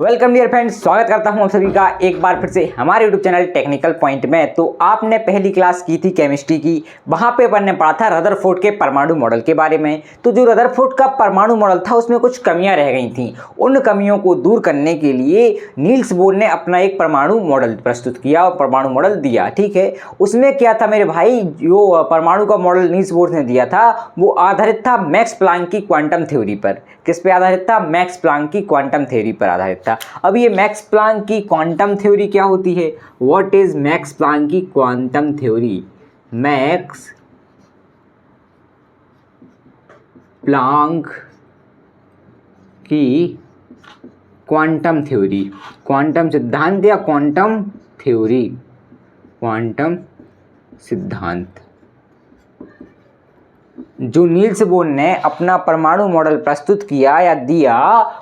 Welcome dear friends, स्वागत करता हूं आप सभी का एक बार फिर से हमारे यूट्यूब चैनल टेक्निकल पॉइंट में। तो आपने पहली क्लास की थी केमिस्ट्री की, वहां पे अपन ने पढ़ा था रदरफोर्ड के परमाणु मॉडल के बारे में। तो जो रदरफोर्ड का परमाणु मॉडल था उसमें कुछ कमियां रह गई थी। उन कमियों को दूर करने के लिए नील्स बोर ने अपना एक परमाणु मॉडल प्रस्तुत किया और परमाणु मॉडल दिया। ठीक है, उसमें क्या था मेरे भाई, जो परमाणु का मॉडल नील्स बोर ने दिया था वो आधारित था मैक्स प्लैंक की क्वांटम थ्योरी पर। किस पे आधारित था? मैक्स प्लैंक की क्वांटम थ्योरी पर आधारित था। अब ये मैक्स प्लैंक की क्वांटम थ्योरी क्या होती है? व्हाट इज मैक्स प्लैंक की क्वांटम थ्योरी? मैक्स प्लैंक की क्वांटम थ्योरी, क्वांटम सिद्धांत या क्वांटम थ्योरी, क्वांटम सिद्धांत। जो नील्स बोर ने अपना परमाणु मॉडल प्रस्तुत किया या दिया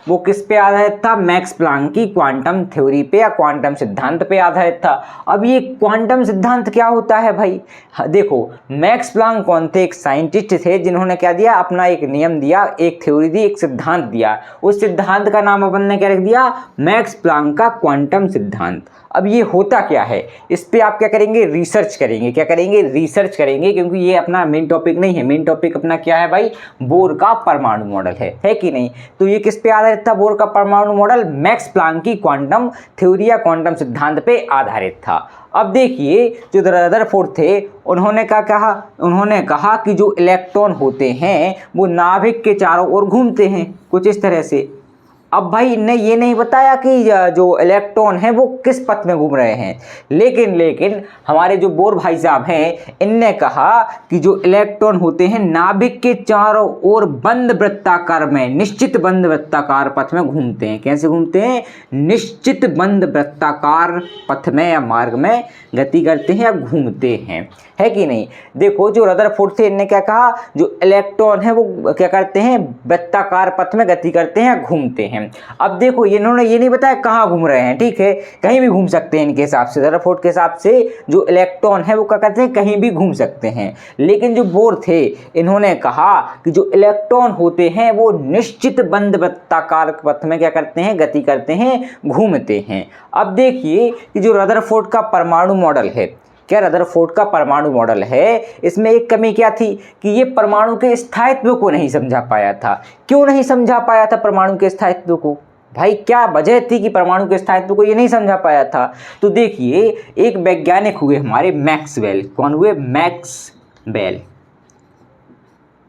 वो किस पे आधारित था? मैक्स प्लैंक की क्वांटम थ्योरी पे या क्वांटम सिद्धांत पे आधारित था। अब ये क्वांटम सिद्धांत क्या होता है भाई? देखो, मैक्स प्लैंक कौन थे? एक साइंटिस्ट थे जिन्होंने क्या दिया, अपना एक नियम दिया, एक थ्योरी दी, एक सिद्धांत दिया। उस सिद्धांत का नाम अपन ने क्या रख दिया? मैक्स प्लैंक का क्वांटम सिद्धांत। अब ये होता क्या है, इस पे आप क्या करेंगे? रिसर्च करेंगे। क्या करेंगे? रिसर्च करेंगे, क्योंकि ये अपना मेन टॉपिक नहीं है। मेन टॉपिक अपना क्या है भाई? बोर का परमाणु मॉडल है कि नहीं? तो ये किस पे आधारित था? बोर का परमाणु मॉडल मैक्स प्लैंक की क्वांटम थ्योरी या क्वांटम सिद्धांत पे आधारित था। अब देखिए, जो रदरफोर्ड थे उन्होंने क्या कहा? उन्होंने कहा कि जो इलेक्ट्रॉन होते हैं वो नाभिक के चारों ओर घूमते हैं कुछ इस तरह से। अब भाई इनने ये नहीं बताया कि जो इलेक्ट्रॉन है वो किस पथ में घूम रहे हैं, लेकिन हमारे जो बोर भाई साहब हैं इनने कहा कि जो इलेक्ट्रॉन होते हैं नाभिक के चारों ओर बंद वृत्ताकार में, निश्चित बंद वृत्ताकार पथ में घूमते हैं। कैसे घूमते हैं? निश्चित बंद वृत्ताकार पथ में या मार्ग में गति करते हैं या घूमते हैं, है कि नहीं? देखो, जो रदरफोर्ड थे इनने क्या कहा, जो इलेक्ट्रॉन है वो क्या करते हैं? वृत्ताकार पथ में गति करते हैं, घूमते हैं। अब देखो, इन्होंने ये नहीं बताया कहाँ घूम रहे हैं। ठीक है, कहीं भी घूम सकते हैं। इनके हिसाब से, रदरफोर्ड के हिसाब से जो इलेक्ट्रॉन है वो क्या करते हैं? कहीं भी घूम सकते हैं। लेकिन जो बोर थे इन्होंने कहा कि जो इलेक्ट्रॉन होते हैं वो निश्चित बंद वृत्ताकार पथ में क्या करते हैं? गति करते हैं, घूमते हैं। अब देखिए कि जो रदरफोर्ड का परमाणु मॉडल है, क्या रदरफोर्ड का परमाणु मॉडल है, इसमें एक कमी क्या थी कि ये परमाणु के स्थायित्व को नहीं समझा पाया था। क्यों नहीं समझा पाया था परमाणु के स्थायित्व को? भाई क्या वजह थी कि परमाणु के स्थायित्व को ये नहीं समझा पाया था? तो देखिए, एक वैज्ञानिक हुए हमारे मैक्सवेल। कौन हुए? मैक्सवेल।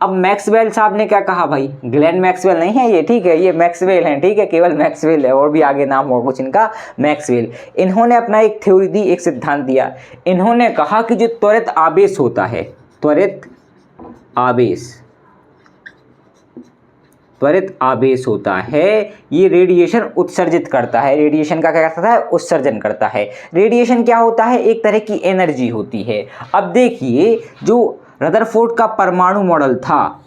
अब मैक्सवेल साहब ने क्या कहा भाई? ग्लेन मैक्सवेल नहीं है ये, ठीक है, ये मैक्सवेल हैं, ठीक है, केवल मैक्सवेल है, और भी आगे नाम होगा कुछ इनका, मैक्सवेल। इन्होंने अपना एक थ्योरी दी, एक सिद्धांत दिया। इन्होंने कहा कि जो त्वरित आवेश होता है, त्वरित आवेश होता है, ये रेडिएशन उत्सर्जित करता है। रेडिएशन का क्या करता है? उत्सर्जन करता है। रेडिएशन क्या होता है? एक तरह की एनर्जी होती है। अब देखिए, जो रदरफोर्ड का परमाणु मॉडल था,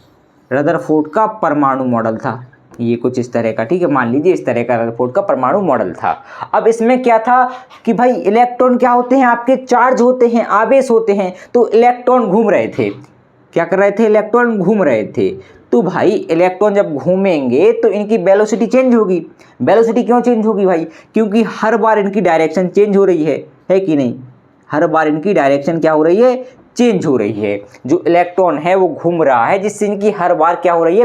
रदरफोर्ड का परमाणु मॉडल था ये कुछ इस तरह का, ठीक है, मान लीजिए इस तरह का रदरफोर्ड का परमाणु मॉडल था। अब इसमें क्या था कि भाई इलेक्ट्रॉन क्या होते हैं? आपके चार्ज होते हैं, आवेश होते हैं। तो इलेक्ट्रॉन घूम रहे थे। क्या कर रहे थे? इलेक्ट्रॉन घूम रहे थे। तो भाई इलेक्ट्रॉन जब घूमेंगे तो इनकी वेलोसिटी चेंज होगी। वेलोसिटी क्यों चेंज होगी भाई? क्योंकि हर बार इनकी डायरेक्शन चेंज हो रही है कि नहीं? हर बार इनकी डायरेक्शन क्या हो रही है? चेंज हो रही है। जो इलेक्ट्रॉन है वो घूम रहा है, जिससे इनकी हर बार क्या हो रही है?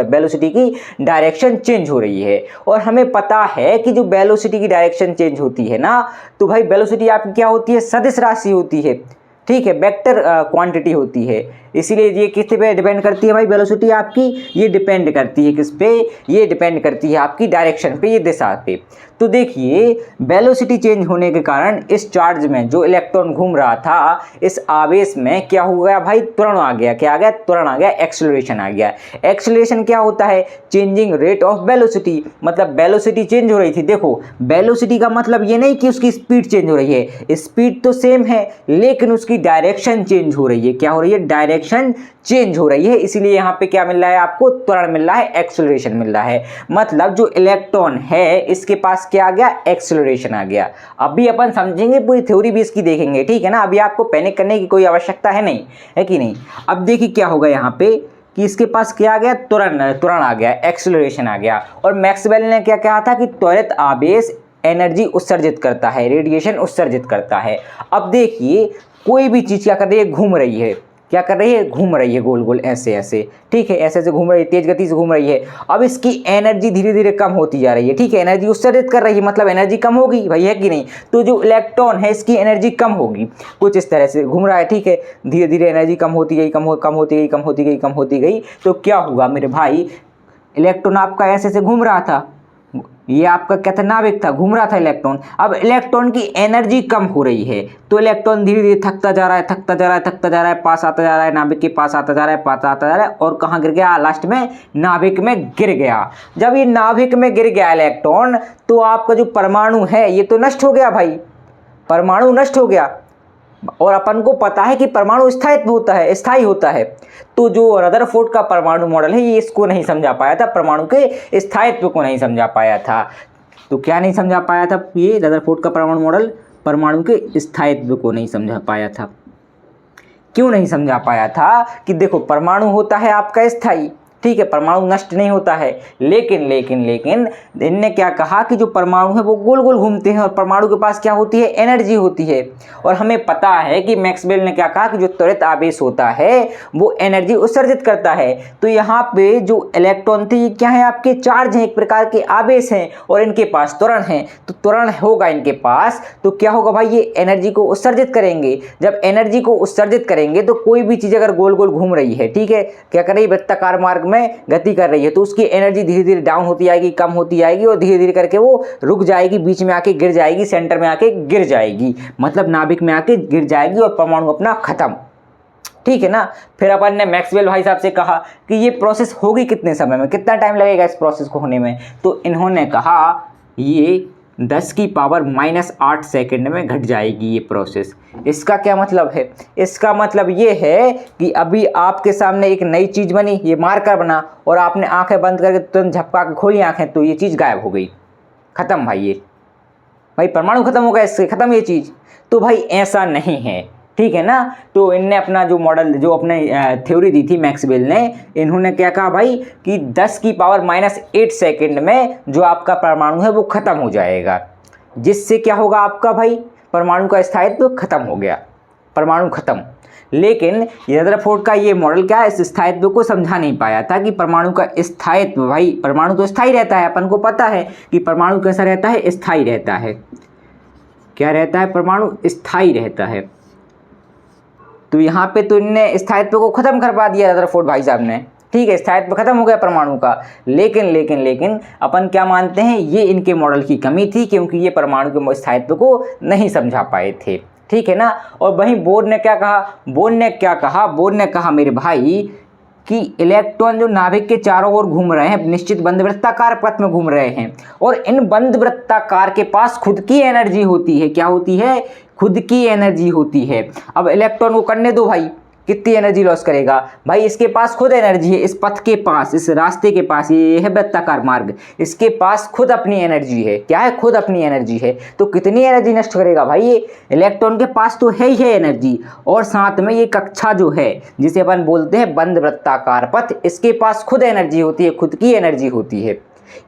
वेलोसिटी की डायरेक्शन चेंज हो रही है। और हमें पता है कि जो वेलोसिटी की डायरेक्शन चेंज होती है ना, तो भाई वेलोसिटी आपकी क्या होती है? सदिश राशि होती है, ठीक है, वेक्टर क्वांटिटी होती है। इसीलिए ये किस पे डिपेंड करती है भाई? वेलोसिटी आपकी ये डिपेंड करती है किस पे? ये डिपेंड करती है आपकी डायरेक्शन पे, ये दिशा पे। तो देखिए, वेलोसिटी चेंज होने के कारण इस चार्ज में जो इलेक्ट्रॉन घूम रहा था, इस आवेश में क्या हो गया भाई? त्वरण आ गया। क्या आ गया? त्वरण आ गया, एक्सेलरेशन आ गया। एक्सेलरेशन क्या होता है? चेंजिंग रेट ऑफ वेलोसिटी, मतलब वेलोसिटी चेंज हो रही थी। देखो, वेलोसिटी का मतलब ये नहीं कि उसकी स्पीड चेंज हो रही है, स्पीड तो सेम है, लेकिन उसकी डायरेक्शन चेंज हो रही है। क्या हो रही है? डायरेक्शन चेंज हो रही है। इसीलिए यहाँ पे क्या मिल रहा है आपको? त्वरण मिल रहा है, एक्सेलरेशन मिल रहा है। मतलब जो इलेक्ट्रॉन है इसके पास क्या आ गया? एक्सेलरेशन आ गया। अभी अपन समझेंगे, पूरी थ्योरी भी इसकी देखेंगे, ठीक है ना? अभी आपको पैनिक करने की कोई आवश्यकता है नहीं, है कि नहीं? अब देखिए क्या होगा यहाँ पे कि इसके पास क्या आ गया, त्वरण आ गया, एक्सेलरेशन आ गया। और मैक्सवेल ने क्या कहा था कि त्वरित आवेश एनर्जी उत्सर्जित करता है, रेडिएशन उत्सर्जित करता है। अब देखिए कोई भी चीज़ क्या कर रही है, घूम रही है, क्या कर रही है, घूम रही है गोल गोल ऐसे ऐसे, ठीक है, ऐसे ऐसे घूम रही है, तेज गति से घूम रही है। अब इसकी एनर्जी धीरे धीरे कम होती जा रही है, ठीक है, एनर्जी उत्सर्जित कर रही है, मतलब एनर्जी कम होगी भाई, है कि नहीं। तो जो इलेक्ट्रॉन है इसकी एनर्जी कम होगी, कुछ इस तरह से घूम रहा है, ठीक है, धीरे धीरे एनर्जी कम होती गई, कम होती गई, कम होती गई, कम होती गई। तो क्या हुआ मेरे भाई, इलेक्ट्रॉन आपका ऐसे ऐसे घूम रहा था, ये आपका क्या था, नाभिक था, घूम रहा था इलेक्ट्रॉन। अब इलेक्ट्रॉन की एनर्जी कम हो रही है, तो इलेक्ट्रॉन धीरे धीरे थकता जा रहा है, थकता जा रहा है, थकता जा रहा है, पास आता जा रहा है, नाभिक के पास आता जा रहा है, पास आता जा रहा है, और कहाँ गिर गया, लास्ट में नाभिक में गिर गया। जब ये नाभिक में गिर गया इलेक्ट्रॉन, तो आपका जो परमाणु है ये तो नष्ट हो गया भाई, परमाणु नष्ट हो गया। और अपन को पता है कि परमाणु स्थायी होता है। तो जो रदरफोर्ड का परमाणु मॉडल है ये इसको नहीं समझा पाया था, परमाणु के स्थायित्व को नहीं समझा पाया था। तो क्या नहीं समझा पाया था ये रदरफोर्ड का परमाणु मॉडल, परमाणु के स्थायित्व को नहीं समझा पाया था। क्यों नहीं समझा पाया था कि देखो परमाणु होता है आपका स्थायी, ठीक है, परमाणु नष्ट नहीं होता है, लेकिन इनने क्या कहा कि जो परमाणु है वो गोल गोल घूमते हैं और परमाणु के पास क्या होती है, एनर्जी होती है। और हमें पता है कि मैक्सवेल ने क्या कहा कि जो त्वरित आवेश होता है वो एनर्जी उत्सर्जित करता है। तो यहाँ पे जो इलेक्ट्रॉन थे ये क्या है, आपके चार्ज हैं, एक प्रकार के आवेश हैं, और इनके पास त्वरण है। तो त्वरण होगा इनके पास, तो क्या होगा भाई, ये एनर्जी को उत्सर्जित करेंगे। जब एनर्जी को उत्सर्जित करेंगे तो कोई भी चीज़ अगर गोल गोल घूम रही है, ठीक है, क्या कर रही है, वृत्ताकार मार्ग में गति कर रही है, तो उसकी एनर्जी धीरे धीरे डाउन होती जाएगी, कम होती जाएगी, और धीरे धीरे करके वो रुक जाएगी, बीच में आके गिर जाएगी, सेंटर में आके गिर जाएगी, मतलब नाभिक में आके गिर जाएगी और परमाणु अपना खत्म, ठीक है ना। फिर अपन ने मैक्सवेल भाई साहब से कहा कि ये प्रोसेस होगी कितने समय में, कितना टाइम लगेगा इस प्रोसेस को होने में। तो इन्होंने कहा ये 10⁻⁸ सेकंड में घट जाएगी ये प्रोसेस। इसका क्या मतलब है, इसका मतलब ये है कि अभी आपके सामने एक नई चीज़ बनी, ये मार्कर बना, और आपने आंखें बंद करके तुरंत झपका के खोली आंखें, तो ये चीज़ गायब हो गई, खत्म भाई, ये भाई परमाणु खत्म हो गया, इससे खत्म ये चीज़। तो भाई ऐसा नहीं है, ठीक है ना। तो इनने अपना जो मॉडल, जो अपने थ्योरी दी थी मैक्सवेल ने, इन्होंने क्या कहा भाई कि 10⁻⁸ सेकंड में जो आपका परमाणु है वो खत्म हो जाएगा, जिससे क्या होगा आपका भाई, परमाणु का स्थायित्व खत्म हो गया, परमाणु खत्म। लेकिन रदरफोर्ड का ये मॉडल क्या है, इस स्थायित्व को समझा नहीं पाया था कि परमाणु का स्थायित्व, भाई परमाणु तो स्थायी रहता है, अपन को पता है कि परमाणु कैसा रहता है, स्थायी रहता है। क्या रहता है, परमाणु स्थायी रहता है। तो यहाँ पे तो इनने स्थायित्व को खत्म करवा दिया रदरफोर्ड भाई साहब ने, ठीक है, स्थायित्व खत्म हो गया परमाणु का। लेकिन अपन क्या मानते हैं, ये इनके मॉडल की कमी थी, क्योंकि ये परमाणु के स्थायित्व को नहीं समझा पाए थे, ठीक है ना। और वहीं बोर ने क्या कहा, बोर ने कहा मेरे भाई कि इलेक्ट्रॉन जो नाभिक के चारों ओर घूम रहे हैं, निश्चित बंद वृत्ताकार पथ में घूम रहे हैं, और इन बंद वृत्ताकार के पास खुद की एनर्जी होती है। क्या होती है, खुद की एनर्जी होती है। अब इलेक्ट्रॉन को करने दो भाई, कितनी एनर्जी लॉस करेगा भाई, इसके पास खुद एनर्जी है, इस पथ के पास, इस रास्ते के पास, ये है वृत्ताकार मार्ग, इसके पास खुद अपनी एनर्जी है। क्या है, खुद अपनी एनर्जी है। तो कितनी एनर्जी नष्ट करेगा भाई, ये इलेक्ट्रॉन के पास तो है ही है एनर्जी, और साथ में ये कक्षा जो है जिसे अपन बोलते हैं बंद वृत्ताकार पथ, इसके पास खुद एनर्जी होती है, खुद की एनर्जी होती है।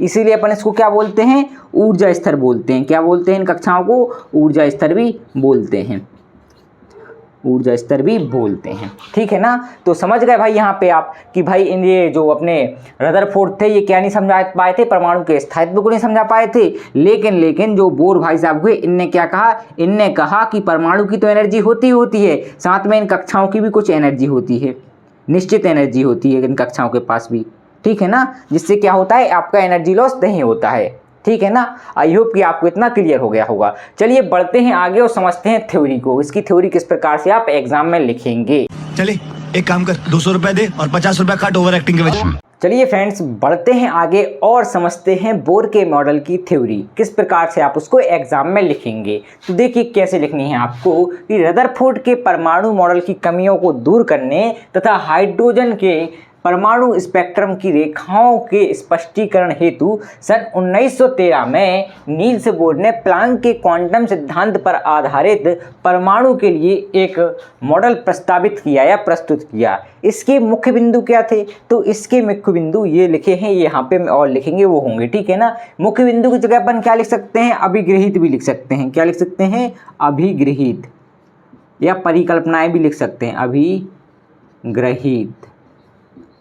इसीलिए अपन इसको क्या बोलते हैं, ऊर्जा स्तर बोलते हैं। क्या बोलते हैं इन कक्षाओं को, ऊर्जा स्तर भी बोलते हैं, ऊर्जा स्तर भी बोलते हैं, ठीक है ना। तो समझ गए भाई यहाँ पे आप कि भाई इन ये जो अपने रदरफोर्ड थे ये क्या नहीं समझा पाए थे, परमाणु के स्थायित्व को नहीं समझा पाए थे। लेकिन जो बोर भाई साहब हुए, इनने क्या कहा, इनने कहा कि परमाणु की तो एनर्जी होती है, साथ में इन कक्षाओं की भी कुछ एनर्जी होती है, निश्चित एनर्जी होती है इन कक्षाओं के पास भी, ठीक है ना, जिससे क्या होता है, आपका एनर्जी लॉस नहीं होता है, ठीक है ना। आई होप कि आपको इतना क्लियर हो गया होगा। चलिए बढ़ते हैं आगे और समझते हैं थ्योरी को, इसकी थ्योरी किस प्रकार से आप एग्जाम में लिखेंगे। चलिए एक काम कर, 200 रुपए दे और 50 रुपए काट ओवर एक्टिंग के वजह। चलिए फ्रेंड्स बढ़ते हैं आगे और समझते हैं बोर के मॉडल की थ्योरी, किस प्रकार से आप उसको एग्जाम में लिखेंगे। तो देखिए कैसे लिखनी है आपको कि रदरफोर्ड के परमाणु मॉडल की कमियों को दूर करने तथा हाइड्रोजन के परमाणु स्पेक्ट्रम की रेखाओं के स्पष्टीकरण हेतु सन 1913 में नील्स बोर ने प्लांक के क्वांटम सिद्धांत पर आधारित परमाणु के लिए एक मॉडल प्रस्तावित किया या प्रस्तुत किया। इसके मुख्य बिंदु क्या थे? तो इसके मुख्य बिंदु ये लिखे हैं, यहाँ पे और लिखेंगे वो होंगे, ठीक है ना। मुख्य बिंदु की जगह अपन क्या लिख सकते हैं? अभिगृहित भी लिख सकते हैं। क्या लिख सकते हैं? अभिगृहित, या परिकल्पनाएं भी लिख सकते हैं।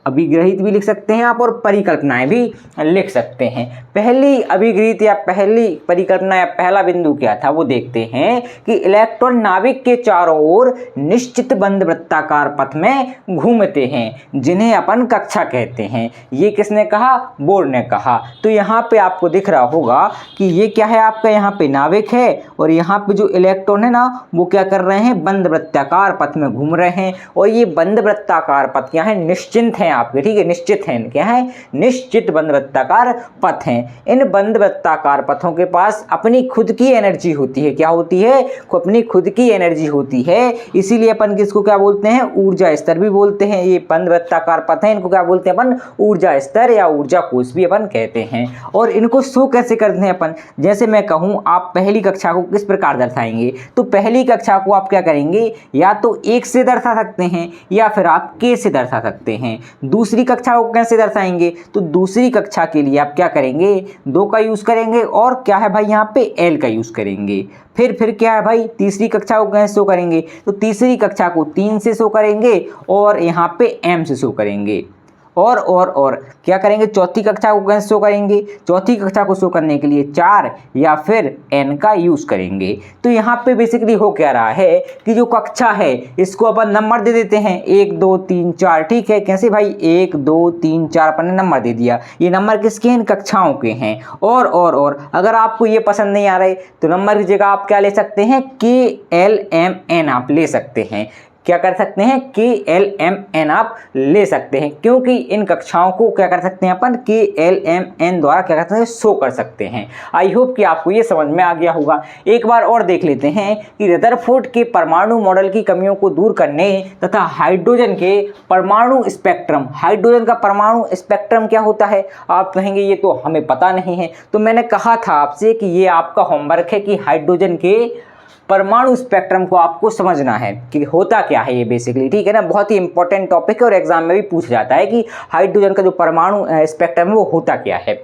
अभिग्रहित भी लिख सकते हैं आप, और परिकल्पनाएं भी लिख सकते हैं। पहली अभिगृहित या पहली परिकल्पना या पहला बिंदु क्या था वो देखते हैं कि इलेक्ट्रॉन नाभिक के चारों ओर निश्चित बंद वृत्ताकार पथ में घूमते हैं, जिन्हें अपन कक्षा कहते हैं। ये किसने कहा? बोर ने कहा। तो यहाँ पे आपको दिख रहा होगा कि ये क्या है आपका, यहाँ पे नाभिक है और यहाँ पे जो इलेक्ट्रॉन है ना वो क्या कर रहे हैं? बंद वृत्ताकार पथ में घूम रहे हैं। और ये बंद वृत्ताकार पथ क्या है? निश्चित है आपके, ठीक है, निश्चित है। क्या है? निश्चित बंद वृत्ताकार पथ हैं। इन बंद वृत्ताकार पथों के पास अपनी खुद की एनर्जी होती है। क्या होती है? अपनी खुद की एनर्जी होती है। इसीलिए अपन किसको क्या बोलते हैं? ऊर्जा स्तर भी बोलते हैं। ये बंद वृत्ताकार पथ है, इनको क्या बोलते हैं अपन? ऊर्जा स्तर या ऊर्जा कोष भी अपन कहते हैं। और इनको शो कैसे करते हैं अपन? जैसे मैं कहूँ आप पहली कक्षा को किस प्रकार दर्शाएंगे, तो पहली कक्षा को आप क्या करेंगे? या तो 1 से दर्शा सकते हैं या फिर आप k से दर्शा सकते हैं। दूसरी कक्षा को कैसे दर्शाएंगे? तो दूसरी कक्षा के लिए आप क्या करेंगे? 2 का यूज करेंगे और क्या है भाई यहाँ पे l का यूज करेंगे। फिर क्या है भाई? तीसरी कक्षा को कैसे शो करेंगे? तो तीसरी कक्षा को 3 से शो करेंगे और यहाँ पे m से शो करेंगे। और क्या करेंगे? चौथी कक्षा को कैसे शो करेंगे? चौथी कक्षा को शो करने के लिए 4 या फिर n का यूज करेंगे। तो यहाँ पे बेसिकली हो क्या रहा है कि जो कक्षा है इसको अपन नंबर दे देते हैं 1 2 3 4, ठीक है। कैसे भाई? 1 2 3 4 अपन ने नंबर दे दिया। ये नंबर किसके हैं? इन कक्षाओं के हैं। और अगर आपको ये पसंद नहीं आ रहे तो नंबर की जगह आप क्या ले सकते हैं? KLMN आप ले सकते हैं। क्या कर सकते हैं? KLMN आप ले सकते हैं, क्योंकि इन कक्षाओं को क्या कर सकते हैं अपन? KLMN द्वारा क्या करते हैं? शो कर सकते हैं। आई होप कि आपको ये समझ में आ गया होगा। एक बार और देख लेते हैं कि रदरफोर्ड के परमाणु मॉडल की कमियों को दूर करने तथा हाइड्रोजन के परमाणु स्पेक्ट्रम, हाइड्रोजन का परमाणु स्पेक्ट्रम क्या होता है? आप कहेंगे ये तो हमें पता नहीं है। तो मैंने कहा था आपसे कि ये आपका होमवर्क है कि हाइड्रोजन के परमाणु स्पेक्ट्रम को आपको समझना है कि होता क्या है ये बेसिकली, ठीक है ना। बहुत ही इंपॉर्टेंट टॉपिक है और एग्जाम में भी पूछा जाता है कि हाइड्रोजन का जो परमाणु स्पेक्ट्रम है वो होता क्या है।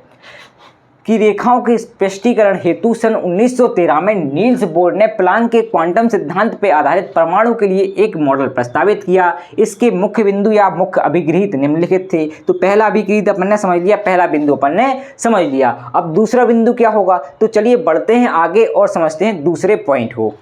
की रेखाओं के स्पष्टीकरण हेतु सन 1913 में नील्स बोर ने प्लांक के क्वांटम सिद्धांत पर आधारित परमाणु के लिए एक मॉडल प्रस्तावित किया। इसके मुख्य बिंदु या मुख्य अभिगृहित निम्नलिखित थे। तो पहला अभिगृहित अपन ने समझ लिया, पहला बिंदु अपन ने समझ लिया। अब दूसरा बिंदु क्या होगा? तो चलिए बढ़ते हैं आगे और समझते हैं दूसरे पॉइंट को।